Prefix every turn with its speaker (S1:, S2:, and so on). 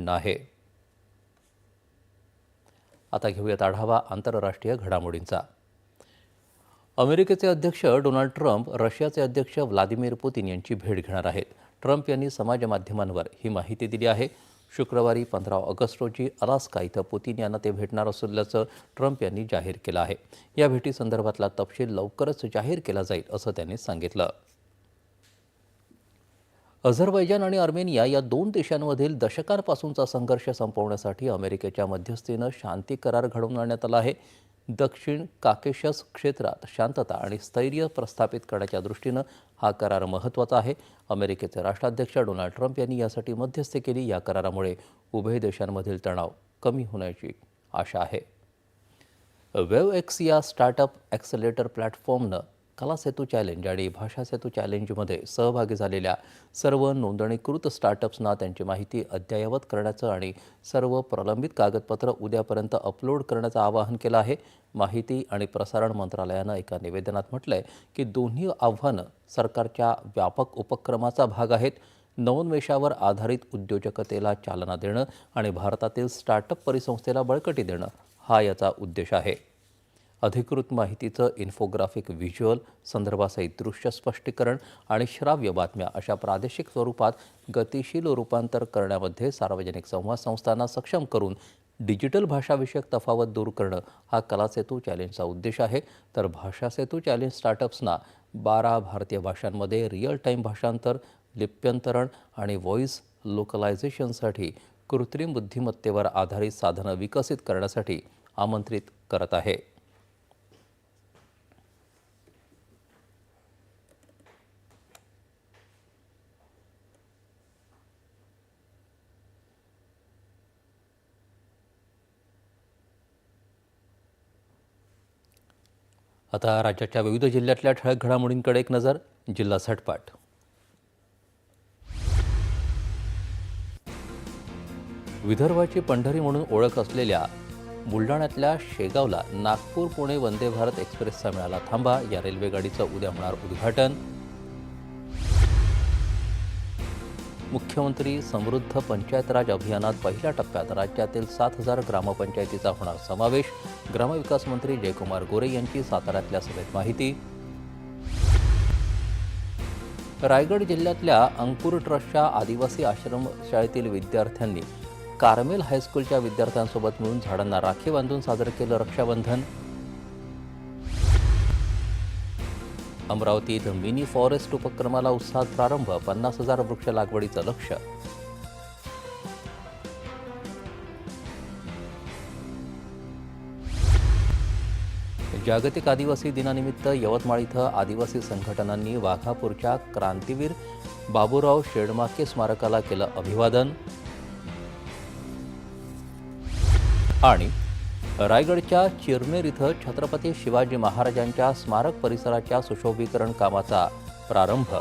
S1: उत्पन्न आहे. आता घेऊयात आढावा आंतरराष्ट्रीय घडामोडींचा. अमेरिकेचे अध्यक्ष डोनाल्ड ट्रम्प रशियाचे अध्यक्ष व्लादिमीर पुतिन यांची भेट घेणार आहेत. ट्रम्प यांनी समाज माध्यमांवर ही माहिती दिली आहे. शुक्रवारी 15 ऑगस्ट रोजी अलास्का इथं पुतिन यांना ते भेटणार असल्याचं ट्रम्प यांनी जाहीर केलं आहे. या भेटीसंदर्भातला तपशील लवकरच जाहीर केला जाईल असं त्यांनी सांगितलं. अझरबैजान आणि अर्मेनिया या दोन देशांमधील दशकांपासूनचा संघर्ष संपवण्यासाठी अमेरिकेच्या मध्यस्थीनं शांती करार घडवून आणण्यात आला आहे. दक्षिण काकेशस क्षेत्रात शांतता आणि स्थैर्य प्रस्थापित करण्याच्या दृष्टीनं हा करार महत्त्वाचा आहे. अमेरिकेचे राष्ट्राध्यक्ष डोनाल्ड ट्रम्प यांनी यासाठी मध्यस्थी केली. या करारामुळे उभय देशांमधील तणाव कमी होण्याची आशा आहे. वेव्हएक्स या स्टार्टअप ॲक्सेलेटर प्लॅटफॉर्मनं कला सेतू चॅलेंज आणि भाषा सेतू चॅलेंजमध्ये सहभागी झालेल्या सर्व नोंदणीकृत स्टार्टअप्सना त्यांची माहिती अद्ययावत करण्याचं आणि सर्व प्रलंबित कागदपत्र उद्यापर्यंत अपलोड करण्याचं आवाहन केलं आहे. माहिती आणि प्रसारण मंत्रालयानं एका निवेदनात म्हटलंय की दोन्ही आव्हानं सरकारच्या व्यापक उपक्रमाचा भाग आहेत. नवोन्मेषावर आधारित उद्योजकतेला चालना देणं आणि भारतातील स्टार्टअप परिसंस्थेला बळकटी देणं हा याचा उद्देश आहे. अधिकृत माहितीचं इन्फोग्राफिक व्हिज्युअल, संदर्भासहित दृश्य स्पष्टीकरण आणि श्राव्य बातम्या अशा प्रादेशिक स्वरूपात गतिशील रूपांतर करण्यामध्ये सार्वजनिक संवाद संस्थांना सक्षम करून डिजिटल भाषाविषयक तफावत दूर करणं हा कला सेतू चॅलेंजचा उद्देश आहे. तर भाषा सेतू चॅलेंज स्टार्टअप्सना 12 भारतीय भाषांमध्ये रिअल टाईम भाषांतर, लिप्यंतरण आणि व्हॉईस लोकलायझेशनसाठी कृत्रिम बुद्धिमत्तेवर आधारित साधनं विकसित करण्यासाठी आमंत्रित करत आहे. आता राज्याच्या विविध जिल्ह्यातल्या ठळक घडामोडींकडे एक नजर. जिल्हा झटपट. विदर्भाची पंढरी म्हणून ओळख असलेल्या बुलढाण्यातल्या शेगावला नागपूर पुणे वंदे भारत एक्सप्रेसचा मिळाला थांबा. या रेल्वेगाडीचं उद्या होणार उद्घाटन. मुख्यमंत्री समृद्ध पंचायत राज अभियानात पहिल्या टप्प्यात राज्यातील 7,000 ग्रामपंचायतीचा होणार समावेश. ग्रामविकास मंत्री जयकुमार गोरे यांची साताऱ्यातल्या सभेत माहिती. रायगड जिल्ह्यातल्या अंकुर ट्रस्टच्या आदिवासी आश्रमशाळेतील विद्यार्थ्यांनी कार्मेल हायस्कूलच्या विद्यार्थ्यांसोबत मिळून झाडांना राखी बांधून साजरं केलं रक्षाबंधन. अमरावतीत मिनी फॉरेस्ट उपक्रमाला उत्साहात प्रारंभ. 50,000 वृक्ष लागवडीचं लक्ष्य. जागतिक आदिवासी दिनानिमित्त यवतमाळ इथं आदिवासी संघटनांनी वाघापूरच्या क्रांतीवीर बाबूराव शेडमाके स्मारकाला केलं अभिवादन. आणि रायगडच्या चिरनेर इथं छत्रपती शिवाजी महाराजांच्या स्मारक परिसराच्या सुशोभीकरण कामाचा प्रारंभ.